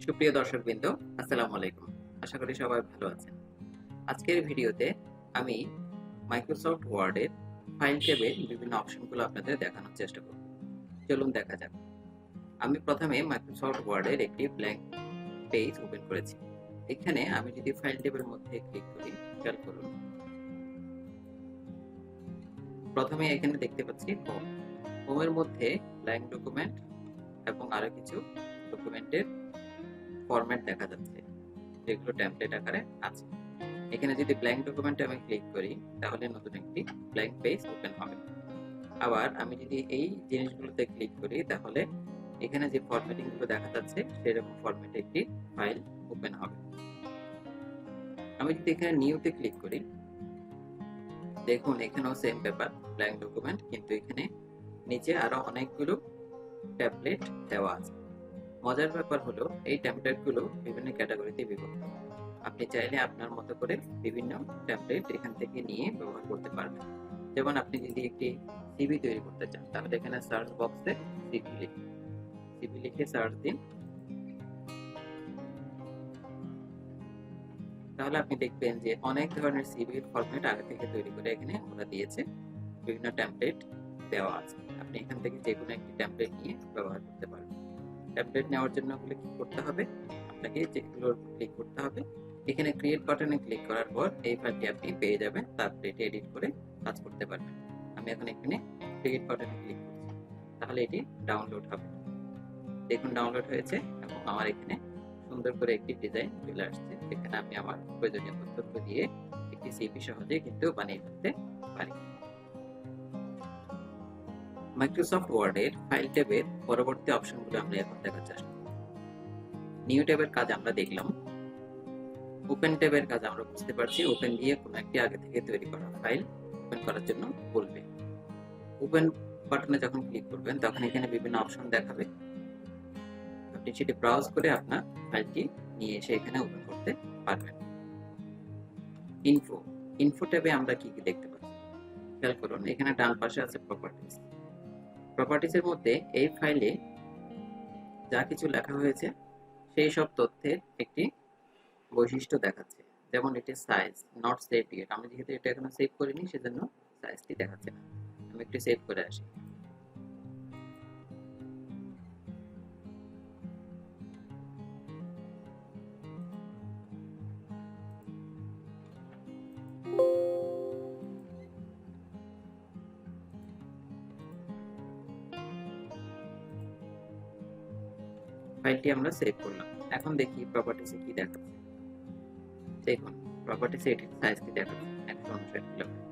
সুপ্রিয় দর্শকবৃন্দ, আসসালামু আলাইকুম। আশা করি সবাই ভালো আছেন। আজকের ভিডিওতে আমি মাইক্রোসফট ওয়ার্ডের ফাইল ট্যাবের বিভিন্ন অপশনগুলো আপনাদের দেখানোর চেষ্টা করব। চলুন দেখা যাক। আমি প্রথমে মাইক্রোসফট ওয়ার্ডের একটি ব্ল্যাঙ্ক পেজ ওপেন করেছি। এখানে আমি যদি ফাইল ট্যাবের মধ্যে ক্লিক করি, খেয়াল করুন, প্রথমে এখানে দেখতে পাচ্ছি হোম। হোমের মধ্যে ব্ল্যাঙ্ক ডকুমেন্ট এবং আরো কিছু ডকুমেন্টের ফরম্যাট দেখা যাচ্ছে, যেগুলো টেমপ্লেট আকারে আছে। এখানে যদি ব্ল্যাঙ্ক ডকুমেন্টে আমি ক্লিক করি, তাহলে নতুন একটি ব্ল্যাঙ্ক পেজ ওপেন হবে। আবার আমি যদি এই জিনিসগুলোতে ক্লিক করি, তাহলে এখানে যে ফরম্যাটিং গুলো দেখা যাচ্ছে সেরকম ফরম্যাটে একটি ফাইল ওপেন হবে। আমি যদি এখানে নিউতে ক্লিক করি, দেখুন এখানেও সেম ব্যাপার, ব্ল্যাঙ্ক ডকুমেন্ট, কিন্তু এখানে নিচে আরো অনেকগুলো ট্যাবলেট দেওয়া আছে। মজার ব্যাপার হলো এই টেমপ্লেট গুলো বিভিন্ন ক্যাটাগরিতে বিভক্ত। আপনি চাইলে আপনার মতো করে বিভিন্ন টেমপ্লেট এখান থেকে নিয়ে ব্যবহার করতে পারবেন। যেমন আপনি যদি একটি সিভি তৈরি করতে চান, তাহলে এখানে সার্চ বক্সে সিভি লিখে সার্চ দিন, তাহলে আপনি দেখবেন যে অনেক ধরনের সিভির ফরম্যাট আগে থেকে তৈরি করে এখানে ওরা দিয়েছে, বিভিন্ন টেমপ্লেট দেওয়া আছে। আপনি এখান থেকে যে কোনো একটি টেমপ্লেট নিয়ে ব্যবহার করতে পারবেন। টেমপ্লেট নেওয়ার জন্য কি করতে হবে, আপনাকে যেগুলোর ক্লিক করতে হবে, এখানে ক্রিয়েট বাটনে ক্লিক করার পর এই ফাইলটি আপনি পেয়ে যাবেন, তারপরে এটি এডিট করে কাজ করতে পারবেন। আমি এখন এখানে ক্রিয়েট বাটনে ক্লিক করছি, তাহলে এটি ডাউনলোড হবে। দেখুন ডাউনলোড হয়েছে এবং আমার এখানে সুন্দর করে একটি ডিজাইন চলে আসছে, যেখানে আমি আমার প্রয়োজনীয় তথ্য দিয়ে একটি সিপি সহজে কিন্তু বানিয়ে ফেলতে পারি। মাইক্রোসফট ওয়ার্ডের ফাইল ট্যাবের পরবর্তী অপশনগুলো আমরা এখন দেখার চেষ্টা করব। নিউ ট্যাবের কাজ আমরা দেখলাম। ওপেন ট্যাবের কাজ আমরা বুঝতে পারছি, ওপেন দিয়ে কোনো একটি আগে থেকে তৈরি করা ফাইল ওপেন করার জন্য বলবে। ওপেন বাটনে যখন ক্লিক করবেন, তখন এখানে বিভিন্ন অপশন দেখাবে, আপনি সেটি ব্রাউজ করে আপনার ফাইলটি নিয়ে এসে এখানে ওপেন করতে পারবেন। ইনফো ইনফো ট্যাবে আমরা কি কি দেখতে পাচ্ছি, খেয়াল করুন, এখানে ডান পাশে আছে প্রপার্টিজ। প্রপার্টিজের মধ্যে এই ফাইলে যা কিছু লেখা হয়েছে সেই সব তথ্যের একটি বৈশিষ্ট্য দেখাচ্ছে। যেমন এটি সাইজ নট সেভ ইয়েট, আমি যেহেতু এটা এখনো সেভ করিনি সেজন্য সাইজটি দেখাচ্ছে না। আমি একটু সেভ করে আসি। ফাইলটি আমরা সেভ করলাম। এখন দেখি প্রপার্টিসে কি দেখাচ্ছে। দেখুন প্রপার্টিসে এটির সাইজটি দেখাচ্ছে 159 কিলোবাইট।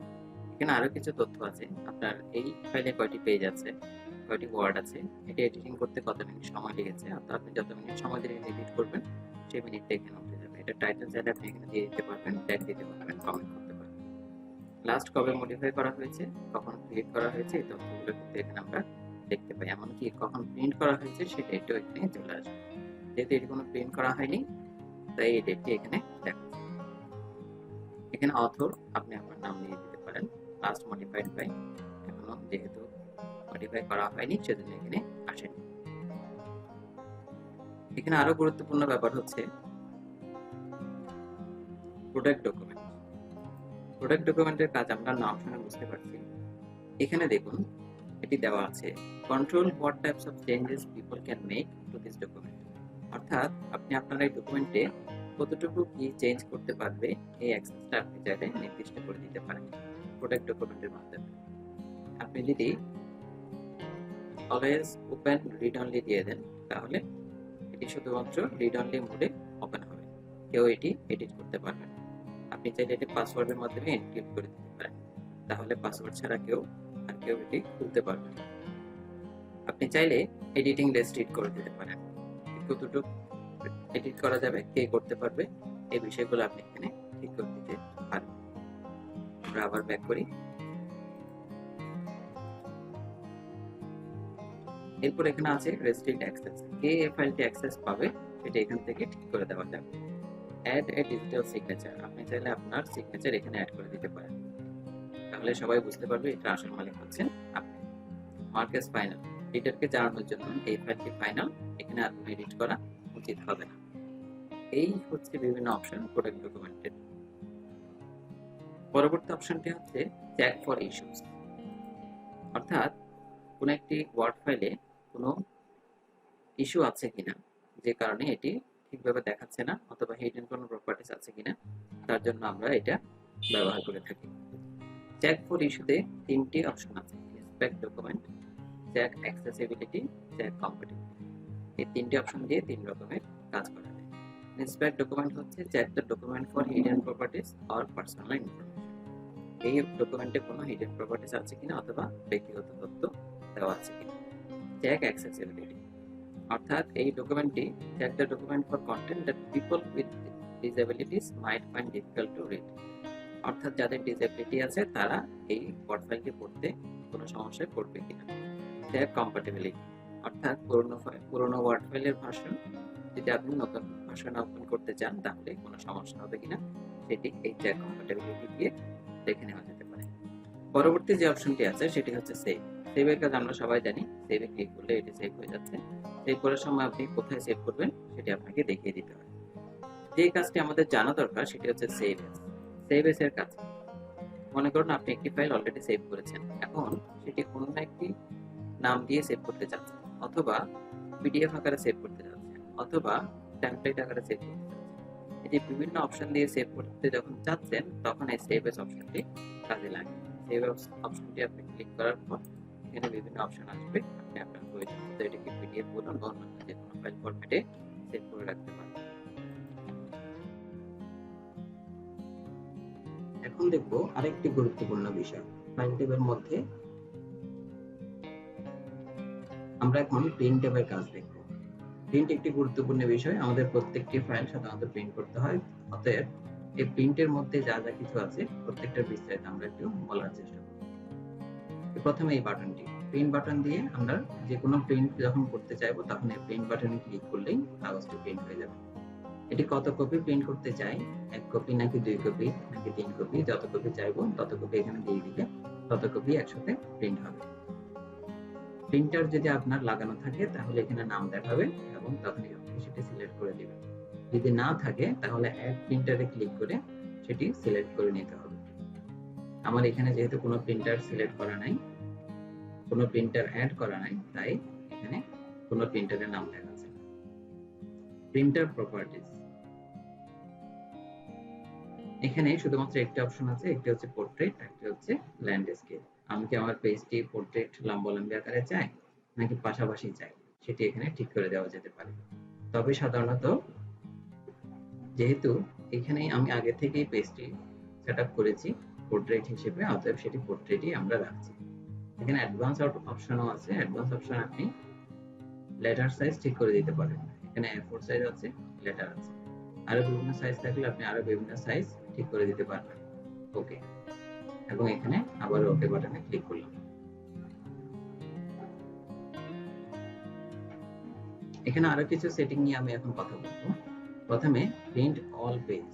এখানে আরো কিছু তথ্য আছে, আপনার এই ফাইলে কয়টি পেজ আছে, কয়টি ওয়ার্ড আছে, এটি এডিটিং করতে কত মিনিট সময় লেগেছে, অর্থাৎ আপনি যত মিনিট সময় দিয়ে এডিট করবেন সেই মিনিটটা এখানে উঠে যাবে। এটা টাইটেল চাইলে আপনি এখানে দিয়ে দিতে পারবেন, ট্যাগ দিতে পারবেন, কমেন্ট করতে পারবেন। লাস্ট কবে মডিফাই করা হয়েছে, কখন ক্রিয়েট করা হয়েছে, এই তথ্যগুলো কিন্তু এখানে আমরা দেখতে পাই। এমনকি কখন প্রিন্ট করা হয়েছে সেই ডেটটাও এখানে চলে আসবে। যেহেতু এটি কোনো প্রিন্ট করা হয়নি, তাই এই ডেটটি এখানে দেখাচ্ছে। এখানে অথর আপনি আপনার নাম দিয়ে দিতে পারেন। লাস্ট মডিফাইড বাই, এখনো যেহেতু মডিফাই করা হয়নি সেজন্য এখানে আসেনি। এখানে আরো গুরুত্বপূর্ণ ব্যাপার হচ্ছে প্রোডাক্ট ডকুমেন্ট। প্রোডাক্ট ডকুমেন্টের কাজ আমরা নাম শুনে বুঝতে পারছি। এখানে দেখুন এটি দেওয়া আছে, control what types of changes people can make to this document. অর্থাৎ আপনি আপনার এই ডকুমেন্টে কতটুকু কি চেঞ্জ করতে পারবে, এই অ্যাক্সেসটা আপনি চাইলে নির্দিষ্ট করে দিতে পারেন প্রোডাক্ট ডকুমেন্টের মাধ্যমে। আপনি যদি অলওয়েজ ওপেন রিড অনলি দিয়ে দেন, তাহলে এটি শুধুমাত্র রিড অনলি মোডে ওপেন হবে, কেউ এটি এডিট করতে পারবে না। আপনি চাইলে এটি পাসওয়ার্ডের মাধ্যমে এনক্রিপ্ট করে দিতে পারেন, তাহলে পাসওয়ার্ড ছাড়া কেউ এটি খুলতে পারবে না। আপনি চাইলে এডিটিং রেস্ট্রিক্ট করে দিতে পারেন, কতটুকু এডিট করা যাবে, কে করতে পারবে, এই বিষয়গুলো আপনি এখানে ঠিক করে দিতে পারেন। আমরা আবার ব্যাক করি। এরপর এখানে আছে রেস্ট্রিক্ট অ্যাক্সেস, কে এই ফাইলটি অ্যাক্সেস পাবে সেটা এখান থেকে ঠিক করে দেওয়া যাবে। অ্যাড এ ডিজিটাল সিগনেচার, আপনি চাইলে আপনার সিগনেচার এখানে অ্যাড করে দিতে পারেন, তাহলে সবাই বুঝতে পারবে এটা আসল মালিক হচ্ছেন আপনি। মার্ক এস ফাইনাল, এডিটরকে জানানোর জন্য এই ফাইলটি ফাইনাল, এখানে আর এডিট করা উচিত হবে না। এই হচ্ছে বিভিন্ন অপশন প্রোডাক্ট ডকুমেন্টের। পরবর্তী অপশনটি হচ্ছে চেক ফর ইস্যুস, অর্থাৎ কোন একটি ওয়ার্ড ফাইলে কোনো ইস্যু আছে কিনা, যে কারণে এটি ঠিকভাবে দেখাচ্ছে না, অথবা হিডেন কোনো প্রপার্টিস আছে কিনা, তার জন্য আমরা এটা ব্যবহার করে থাকি। চেক ফর ইস্যুতে তিনটি অপশন আছে: inspect document, check accessibility, check compatibility. এই তিনটি অপশন দিয়ে তিন রকমের কাজ করা যায়। ইন্সপেক্ট ডকুমেন্ট হচ্ছে check the document for hidden properties or personal information. এই ডকুমেন্টে কোনো হিডেন প্রপার্টিস আছে কিনা অথবা ব্যক্তিগত তথ্য দেওয়া আছে কিনা। চেক অ্যাক্সেসিবিলিটি, অর্থাৎ এই ডকুমেন্টটি check the document for content that people with disabilities might find difficult to read, অর্থাৎ যাদের ডিসএবিলিটি আছে তারা এই ওয়ার্ড ফাইলটি পড়তে কোনো সমস্যায় পড়বে কিনা। চেক কম্প্যাটিবিলিটি, অর্থাৎ পুরনো ওয়ার্ড ফাইলের ভার্সন যদি আপনি নতুন ভার্সন ওপেন করতে চান তাহলে কোনো সমস্যা হবে কিনা, সেটি এই চেক কম্প্যাটিবিলিটি দিয়ে দেখে নেওয়া যেতে পারে। পরবর্তী যে অপশনটি আছে সেটি হচ্ছে সেভ। সেভের কাজ আমরা সবাই জানি, সেভে ক্লিক করলে এটি সেভ হয়ে যাচ্ছে। সেভ করার সময় আপনি কোথায় সেভ করবেন সেটি আপনাকে দেখিয়ে দিতে হবে। যে কাজটি আমাদের জানা দরকার সেটি হচ্ছে সেভ এস। সেভ এস এর কাজ, মনে করুন আপনি একটি ফাইল অলরেডি সেভ করেছেন, এখন সেটি অন্য একটি নাম দিয়ে সেভ করতে চাচ্ছেন, অথবা পিডিএফ আকারে সেভ করতে চাচ্ছেন, অথবা টেমপ্লেট আকারে সেভ করতে চাচ্ছেন। এই যে বিভিন্ন অপশন দিয়ে সেভ করতে যখন চাচ্ছেন তখন এই সেভ এস অপশনটি কাজে লাগে। সেভ এস অপশনটি আপনি ক্লিক করার পর এখানে বিভিন্ন অপশন আসবে, আপনি আপনার প্রয়োজন মতো এটিকে পিডিএফ বলুন বা অন্য যে কোনো ফাইল ফরম্যাটে সেভ করে রাখতে পারেন। এখন দেখব আরেকটি গুরুত্বপূর্ণ বিষয়, ফাইল ট্যাবের মধ্যে আমরা এখন প্রিন্ট ট্যাবের কাজ দেখব। প্রিন্ট একটি গুরুত্বপূর্ণ বিষয়, আমাদের প্রত্যেকটি ফাইল সাধারণত প্রিন্ট করতে হয়, অতএব এই প্রিন্টের মধ্যে যা যা কিছু আছে প্রত্যেকটার বিস্তারিত আমরা একটু বলার চেষ্টা করব। প্রথমে এই বাটনটি, প্রিন্ট বাটন দিয়ে আমরা যে কোনো প্রিন্ট যখন করতে চাইবো তখন এই প্রিন্ট বাটনে ক্লিক করলেই কাগজটি প্রিন্ট হয়ে যাবে। এটি কত কপি প্রিন্ট করতে চাই, 1 কপি নাকি 2 কপি নাকি 3 কপি, যত কপি চাইবো তত কপি এখানে দিয়ে দিলে তত কপি একসাথে প্রিন্ট হবে। প্রিন্টার যদি আপনার লাগানো থাকে তাহলে এখানে নাম দেখাবে এবং তখন আপনি সেটি সিলেক্ট করে দিবেন। যদি না থাকে তাহলে অ্যাড প্রিন্টারে ক্লিক করে সেটি সিলেক্ট করে নিতে হবে। আমার এখানে যেহেতু কোনো প্রিন্টার সিলেক্ট করা নাই, কোনো প্রিন্টার অ্যাড করা নাই, তাই এখানে কোনো প্রিন্টারের নাম দেখাচ্ছে। প্রিন্টার প্রপার্টিজ, এখানে শুধুমাত্র একটি অপশন আছে, একটি হচ্ছে পোর্ট্রেট, একটি হচ্ছে ল্যান্ডস্কেপ। আমি কি আমার পেজটি পোর্ট্রেট লম্বালম্বি আকারে চাই নাকি পাশাপাশি চাই সেটি এখানে ঠিক করে দেওয়া যেতে পারে। তবে সাধারণত যেহেতু এখানে আমি আগে থেকেই পেজটি সেটআপ করেছি পোর্ট্রেট হিসেবে, অতএব সেটি পোর্ট্রেটই আমরা রাখছি। এখানে অ্যাডভান্স অপশনও আছে, অ্যাডভান্স অপশন আপনি লেটার সাইজ ঠিক করে দিতে পারেন। এখানে A4 সাইজ আছে, লেটার আছে, আরো বিভিন্ন সাইজ থাকলে আপনি আরো বিভিন্ন সাইজ ঠিক করে দিতে পারবেন। ওকে, এবং এখানে আবার ওকে বাটনে ক্লিক করলাম। এখানে আরো কিছু সেটিং নিয়ে আমি এখন কথা বলবো। প্রথমে প্রিন্ট অল পেজ,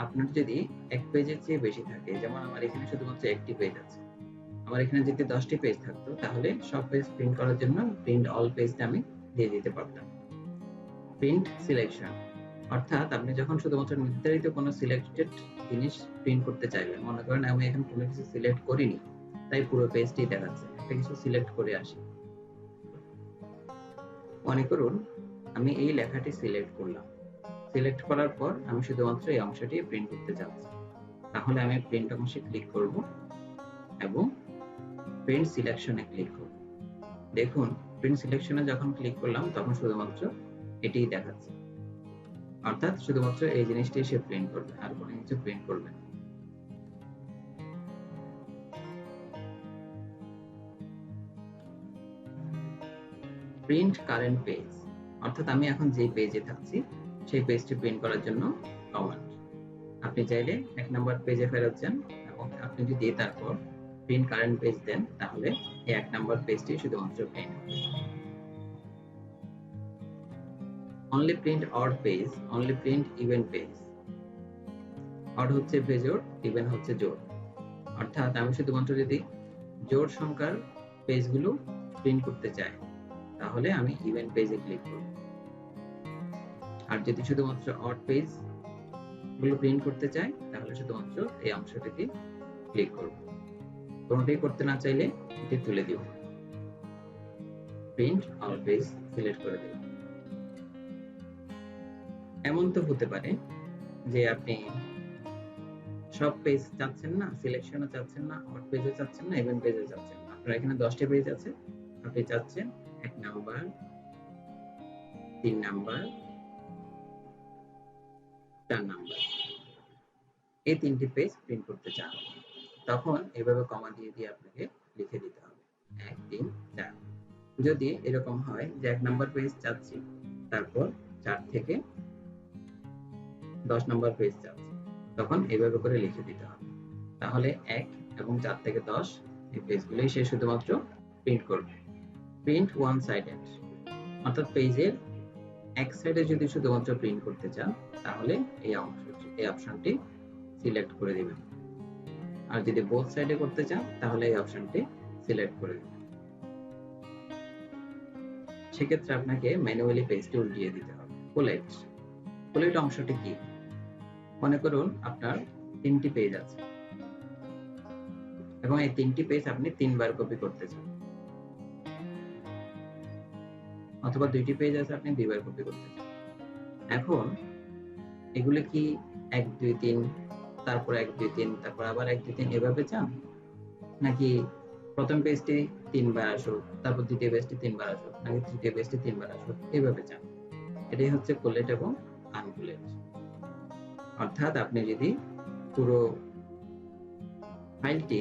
আপনার যদি এক পেজের চেয়ে বেশি থাকে, যেমন আমার এখানে শুধুমাত্র একটি পেজ আছে, আমার এখানে যদি 10টি পেজ থাকতো তাহলে সব পেজ প্রিন্ট করার জন্য প্রিন্ট অল পেজটা আমি দিয়ে দিতে পারতাম। প্রিন্ট সিলেকশন, অর্থাৎ আপনি যখন শুধুমাত্র নির্ধারিত কোনো সিলেক্টেড জিনিস প্রিন্ট করতে চাইবেন, মনে করেন আমি এখন কোনো কিছু সিলেক্ট করিনি তাই পুরো পেজটি দেখাচ্ছে, একটা কিছু সিলেক্ট করে আসি। মনে করুন আমি এই লেখাটি সিলেক্ট করলাম, সিলেক্ট করার পর আমি শুধুমাত্র এই অংশটি প্রিন্ট করতে চাচ্ছি, তাহলে আমি প্রিন্ট অংশে ক্লিক করব এবং প্রিন্ট সিলেকশনে ক্লিক করব। দেখুন প্রিন্ট সিলেকশনে যখন ক্লিক করলাম তখন শুধুমাত্র এটিই দেখাচ্ছে, অর্থাৎ শুধুমাত্র এই জিনিসটি সে প্রিন্ট করবে, আর কোনো কিছু প্রিন্ট করবে না। প্রিন্ট কারেন্ট পেজ, অর্থাৎ আমি এখন যে পেজে থাকছি সেই পেজটি প্রিন্ট করার জন্য কমান্ড। আপনি চাইলে 1 নম্বর পেজে ফেরত যান এবং আপনি যদি তারপর প্রিন্ট কারেন্ট পেজ দেন তাহলে এই 1 নম্বর পেজটি শুধুমাত্র প্রিন্ট হবে। Only print odd page, only print even page. Odd হচ্ছে বেজোড়, ইভেন হচ্ছে জোড়, অর্থাৎ আমি শুধুমাত্র যদি জোড় সংখ্যার পেজগুলো প্রিন্ট করতে চাই তাহলে আমি ইভেন পেজে ক্লিক করব। আর যদি শুধুমাত্র অড পেজ গুলো প্রিন্ট করতে চাই তাহলে শুধুমাত্র এই অংশটিতে ক্লিক করব। কোনোটাই করতে না চাইলে এটি তুলে দিব, প্রিন্ট অল পেজ সিলেক্ট করে দেব। এমন তো হতে পারে যে আপনি সব পেজ চাচ্ছেন না, সিলেকশনও চাচ্ছেন না, অড পেজও চাচ্ছেন না, ইভেন্ট পেজও চাচ্ছেন না। আপনার এখানে 10টি পেজ আছে, আপনি চাচ্ছেন 1 নাম্বার, 3 নাম্বার, 4 নাম্বার, এই 3টি পেজ প্রিন্ট করতে চান। তখন এভাবে কমা দিয়ে দিয়ে আপনাকে লিখে দিতে হবে 1 3 4। যদি এরকম হয় যে 1 নাম্বার পেজ চাচ্ছি, তারপর 4 থেকে 10 নাম্বার পেজ চাচ্ছি, তখন এভাবে করে লিখে দিতে হবে। তাহলে 1 এবং 4 থেকে 10 এই পেজগুলোই সে শুধুমাত্র প্রিন্ট করবে। প্রিন্ট ওয়ান সাইডেড, অর্থাৎ পেজের এক সাইডে যদি শুধুমাত্র প্রিন্ট করতে চান তাহলে এই অপশনটি সিলেক্ট করে দিবেন। আর যদি বোথ সাইডে করতে চান তাহলে এই অপশনটি সিলেক্ট করে দিবেন। সেক্ষেত্রে আপনাকে ম্যানুয়ালি পেজটি উল্টিয়ে দিতে হবে। বুলেট অংশটি কি? মনে করুন আপনার 3টি পেজ আছে এবং এই 3টি পেজ আপনি 3বার কপি করতে চান, অথবা 2টি পেজ আছে আপনি 2বার কপি করতে চান। এখন এগুলো কি 1 2 3 তারপর 1 2 3 তারপর আবার 1 2 3 এভাবে চান, নাকি প্রথম পেজটি 3বার আসুক, তারপর দ্বিতীয় পেজটি 3বার আসুক, নাকি তৃতীয় পেজটি 3বার আসুক, এভাবে চান? এটাই হচ্ছে বুলেট এবং আনবুলেট। অর্থাৎ আপনি যদি পুরো ফাইলটি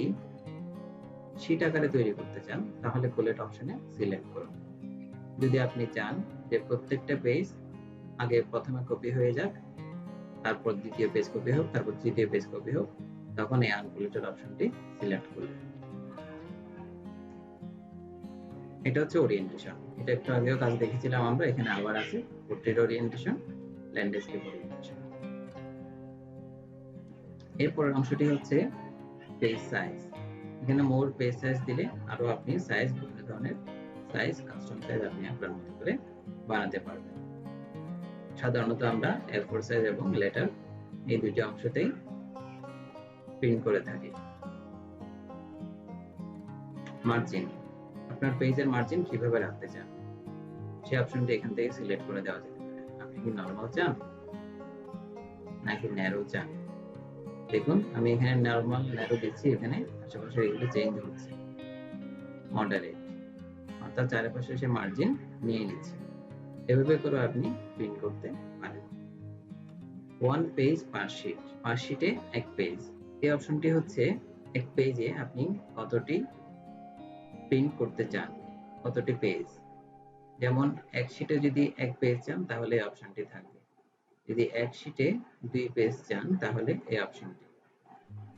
শীট আকারে তৈরি করতে চান তাহলে বুলেট অপশনে সিলেক্ট করুন। যদি আপনি চান যে প্রত্যেকটা পেজ আগে প্রথমে কপি হয়ে যাক, তারপর দ্বিতীয় পেজ কপি হোক, তারপর তৃতীয় পেজ কপি হোক, তখন এই আনবুলেটেড অপশনটি সিলেক্ট করবেন। এটা হচ্ছে ওরিয়েন্টেশন। এটা একটু আগেও কাজ দেখেছিলাম আমরা, এখানে আবার আছে পোর্ট্রেট ওরিয়েন্টেশন, ল্যান্ডস্কেপ ওরিয়েন্টেশন। এরপরের অংশটি হচ্ছে পেজ সাইজ। এখানে মোর পেজ সাইজ দিলে আরো আপনি সাইজ, বিভিন্ন ধরনের সাইজ, কাস্টম সাইজ আপনি আপনার মতো করে বানাতে পারবেন। সাধারণত আমরা A4 সাইজ এবং লেটার এই দুটি অংশতেই প্রিন্ট করে থাকি। মার্জিন, আপনার পেজের মার্জিন কিভাবে রাখতে চান সেই অপশনটি এখান থেকে সিলেক্ট করে দেওয়া যেতে পারে। আপনি কি নরমাল চান নাকি ন্যারো চান? দেখুন আমি এখানে নরমাল ন্যারো দিচ্ছি, এখানে আশেপাশে এগুলো চেঞ্জ হচ্ছে। মডারেট, অর্থাৎ চারপাশে সে মার্জিন নিয়ে নিচ্ছে। এভাবে করে আপনি প্রিন্ট করতে পারেন। ওয়ান পেজ পার শিট, পার শিটে এক পেজ। এই অপশনটি হচ্ছে এক পেজে আপনি কতটি প্রিন্ট করতে চান, কতটি পেজ। যেমন এক শিটে যদি এক পেজ চান তাহলে এই অপশনটি থাকবে, যদি এক শিটে 2 পেজ চান তাহলে এই অপশনটি।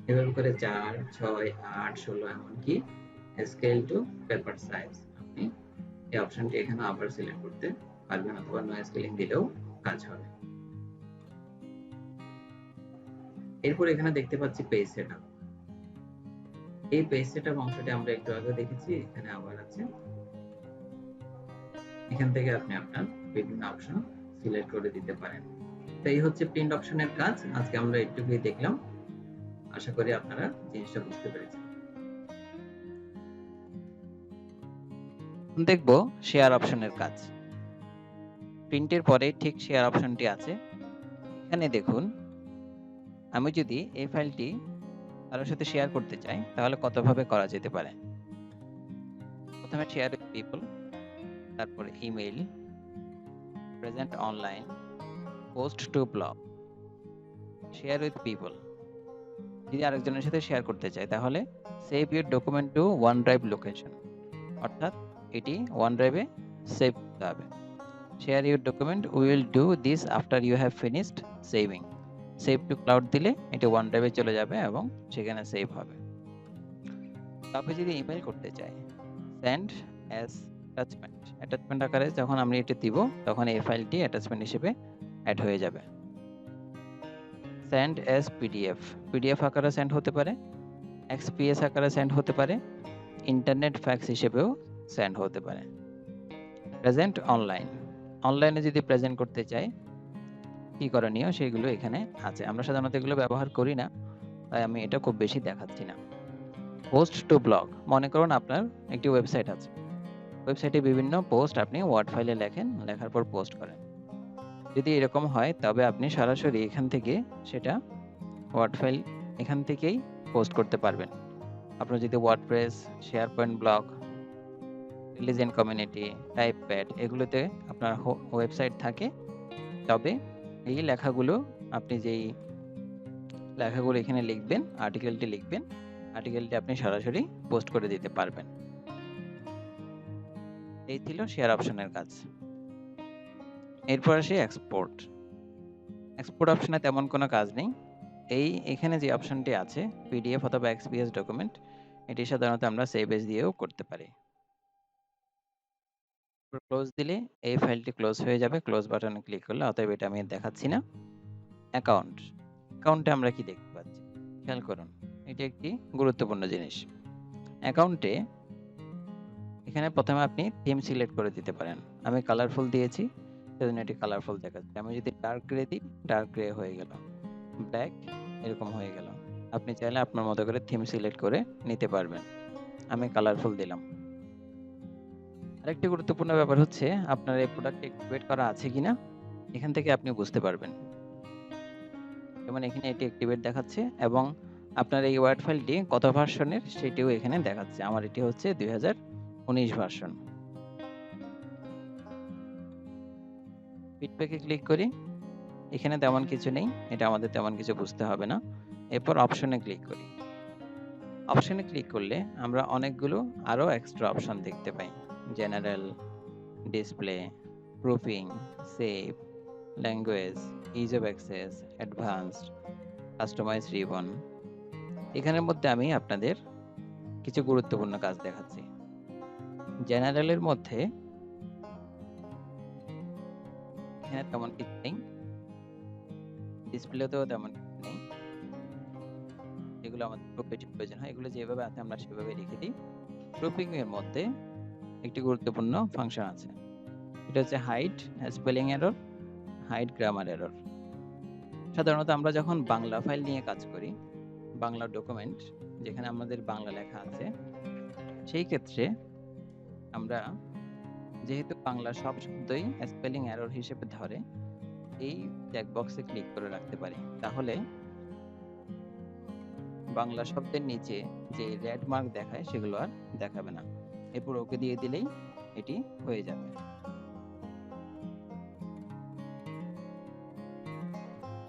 এভাবে করে 4 6 8 16 এমনকি স্কেল টু পেপার সাইজ আপনি এই অপশনটি এখানে আবার সিলেক্ট করতে পারবেন, অথবা নো স্কেলিং দিলেও কাজ হবে। এরপর এখানে দেখতে পাচ্ছি পেজ সেটআপ। এই পেজ সেটআপ অংশটি আমরা একটু আগে দেখেছি, এখানে আবার আছে। এখান থেকে আপনি আপনার বিভিন্ন অপশন সিলেক্ট করে দিতে পারেন। তো এই হচ্ছে প্রিন্ট অপশনের কাজ। আজকে আমরা একটুকুই দেখলাম, আশা করি আপনারা জিনিসটা বুঝতে পেরেছেন। দেখব শেয়ার অপশনের কাজ। প্রিন্টের পরে ঠিক শেয়ার অপশনটি আছে। এখানে দেখুন, আমি যদি এই ফাইলটি কারোর সাথে শেয়ার করতে চাই তাহলে কতভাবে করা যেতে পারে। প্রথমে শেয়ার উইথ পিপল, তারপরে email, present online, post to blog. Share with people, যদি আরেকজনের সাথে শেয়ার করতে চাই তাহলে save your document to one drive location, অর্থাৎ এটি ওয়ান ড্রাইভে সেভ করতে হবে। Share your document, we will do this after you have finished saving. Save to cloud দিলে এটি ওয়ান ড্রাইভে চলে যাবে এবং সেখানে সেভ হবে। কাউকে যদি ইমেল করতে চাই, সেন্ড অ্যাজ অ্যাটাচমেন্ট, অ্যাটাচমেন্ট আকারে যখন আমি এটি দিব তখন এই ফাইলটি অ্যাটাচমেন্ট হিসেবে অ্যাড হয়ে যাবে। সেন্ড অ্যাজ পিডিএফ, পিডিএফ আকারে সেন্ড হতে পারে, এক্সপিএস আকারে সেন্ড হতে পারে, ইন্টারনেট ফ্যাক্স হিসেবেও সেন্ড হতে পারে। প্রেজেন্ট অনলাইন, অনলাইনে যদি প্রেজেন্ট করতে চাই, কি করণীয় সেগুলো এখানে আছে। আমরা সাধারণত এগুলো ব্যবহার করি না, তাই আমি এটা খুব বেশি দেখাচ্ছি না। পোস্ট টু ব্লগ, মনে করুন আপনার একটি ওয়েবসাইট আছে, ওয়েবসাইটে বিভিন্ন পোস্ট আপনি ওয়ার্ড ফাইলে লেখেন, লেখার পর পোস্ট করেন। যদি এরকম হয় তবে আপনি সরাসরি এখান থেকে সেটা ওয়ার্ড ফাইল এখান থেকেই পোস্ট করতে পারবেন। আপনার যদি ওয়ার্ডপ্রেস, শেয়ারপয়েন্ট ব্লগ, রিলিজিয়ন কমিউনিটি, টাইপপ্যাড এগুলোতে আপনার ওয়েবসাইট থাকে, তবে এই লেখাগুলো আপনি যেই লেখাগুলো এখানে লিখবেন, আর্টিকেলটি লিখবেন, আর্টিকেলটি আপনি সরাসরি পোস্ট করে দিতে পারবেন। এই ছিল শেয়ার অপশনের কাজ। এরপর আসি এক্সপোর্ট। এক্সপোর্ট অপশনে তেমন কোনো কাজ নেই। এখানে যে অপশনটি আছে পিডিএফ অথবা এক্সপিএস ডকুমেন্ট, এটি সাধারণত আমরা সেভ এজ দিয়েও করতে পারি। ক্লোজ দিলে এই ফাইলটি ক্লোজ হয়ে যাবে, ক্লোজ বাটনে ক্লিক করলে, অতএব এটা আমি দেখাচ্ছি না। অ্যাকাউন্ট, অ্যাকাউন্টে আমরা কি দেখতে পাচ্ছি খেয়াল করুন, এটি একটি গুরুত্বপূর্ণ জিনিস। অ্যাকাউন্টে এখানে প্রথমে আপনি থিম সিলেক্ট করে দিতে পারেন। আমি কালারফুল দিয়েছি, সেজন্য এটি কালারফুল দেখাচ্ছে। আমি যদি ডার্ক গ্রে দিই, ডার্ক গ্রে হয়ে গেল, ব্ল্যাক এরকম হয়ে গেল। আপনি চাইলে আপনার মতো করে থিম সিলেক্ট করে নিতে পারবেন। আমি কালারফুল দিলাম। আরেকটি গুরুত্বপূর্ণ ব্যাপার হচ্ছে আপনার এই প্রোডাক্ট অ্যাক্টিভেট করা আছে কিনা, এখান থেকে আপনি বুঝতে পারবেন। যেমন এখানে এটি অ্যাক্টিভেট দেখাচ্ছে এবং আপনার এই ওয়ার্ড ফাইলটি কত ভার্সনের সেটিও এখানে দেখাচ্ছে। আমার এটি হচ্ছে 2019 ভার্সন। ফিডব্যাকে ক্লিক করি, এখানে তেমন কিছু নেই, এটা আমাদের তেমন কিছু বুঝতে হবে না। এরপর অপশনে ক্লিক করি। অপশনে ক্লিক করলে আমরা অনেকগুলো আরো এক্সট্রা অপশন দেখতে পাই। General, display, proofing, save, language, ease of access, advanced, customize ribbon. এখানের মধ্যে আমি আপনাদের কিছু গুরুত্বপূর্ণ কাজ দেখাচ্ছি। জেনারেলের মধ্যে এখানে তেমন কিছু নেই, ডিসপ্লেতেও তেমন কিছু নেই, এগুলো আমাদের খুব বেশি প্রয়োজন হয়, এগুলো যেভাবে আছে আমরা সেভাবে রেখে দিই। প্রুফিং এর মধ্যে একটি গুরুত্বপূর্ণ ফাংশন আছে, এটা হচ্ছে hide spelling error, hide grammar error. সাধারণত আমরা যখন বাংলা ফাইল নিয়ে কাজ করি, বাংলা ডকুমেন্ট যেখানে আমাদের বাংলা লেখা আছে, সেই ক্ষেত্রে আমরা যেহেতু বাংলা সব শব্দই স্পেলিং এরর হিসেবে ধরে, এই চেকবক্সে ক্লিক করে রাখতে পারি, তাহলে বাংলা শব্দের নিচে যে রেড মার্ক দেখায় সেগুলো আর দেখাবে না। এরপর ওকে দিয়ে দিলেই এটি হয়ে যাবে।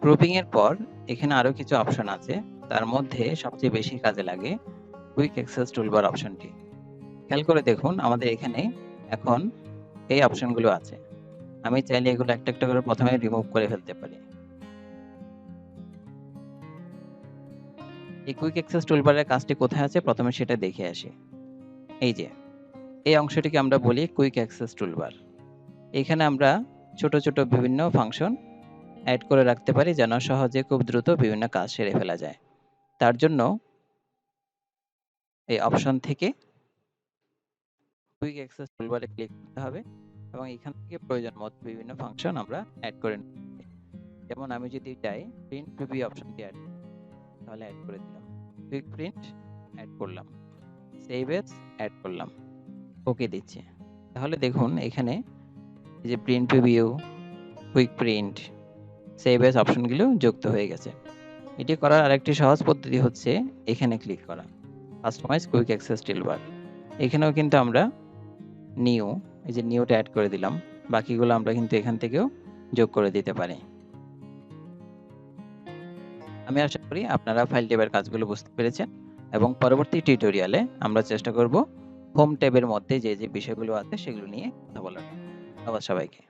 প্রুফিং এর পর এখানে আরো কিছু অপশন আছে, তার মধ্যে সবচেয়ে বেশি কাজে লাগে কুইক অ্যাক্সেস টুলবার অপশনটি। খেয়াল করে দেখুন আমাদের এখানে এখন এই অপশনগুলো আছে। আমি চাইলে এগুলো একটা একটা করে প্রথমে রিমুভ করে ফেলতে পারি। এই কুইক অ্যাক্সেস টুলবারের কাজটি কোথায় আছে প্রথমে সেটা দেখে আসি। এই যে এই অংশটিকে আমরা বলি কুইক অ্যাক্সেস টুলবার। এখানে আমরা ছোট ছোট বিভিন্ন ফাংশন অ্যাড করে রাখতে পারি যেন সহজে খুব দ্রুত বিভিন্ন কাজ সেরে ফেলা যায়। তার জন্য এই অপশন থেকে কুইক অ্যাক্সেস টুলবারে ক্লিক করতে হবে এবং এখান থেকে প্রয়োজন মতো বিভিন্ন ফাংশন আমরা অ্যাড করে নিতে। যেমন আমি যদি চাই প্রিন্ট প্রিভিউ অপশনটি অ্যাড, তাহলে অ্যাড করে দিলাম, কুইক প্রিন্ট অ্যাড করলাম, সেভ এজ অ্যাড করলাম, ওকে দিচ্ছি। তাহলে দেখুন এখানে এই যে print preview, quick print, save age অপশনগুলো যুক্ত হয়ে গেছে। এটি করার আরেকটি সহজ পদ্ধতি হচ্ছে এখানে ক্লিক করা, কাস্টমাইজ কুইক অ্যাক্সেস টুলবার। এখানেও কিন্তু আমরা নিউ, এই যে নিউটা অ্যাড করে দিলাম, বাকিগুলো আমরা কিন্তু এখান থেকেও যোগ করে দিতে পারি। আমি আশা করি আপনারা ফাইল ট্যাবের কাজগুলো বুঝতে পেরেছেন এবং পরবর্তী টিউটোরিয়ালে আমরা চেষ্টা করব হোম ট্যাবের মধ্যে যে যে বিষয়গুলো আছে সেগুলো নিয়ে কথা বলার। ধন্যবাদ সবাইকে।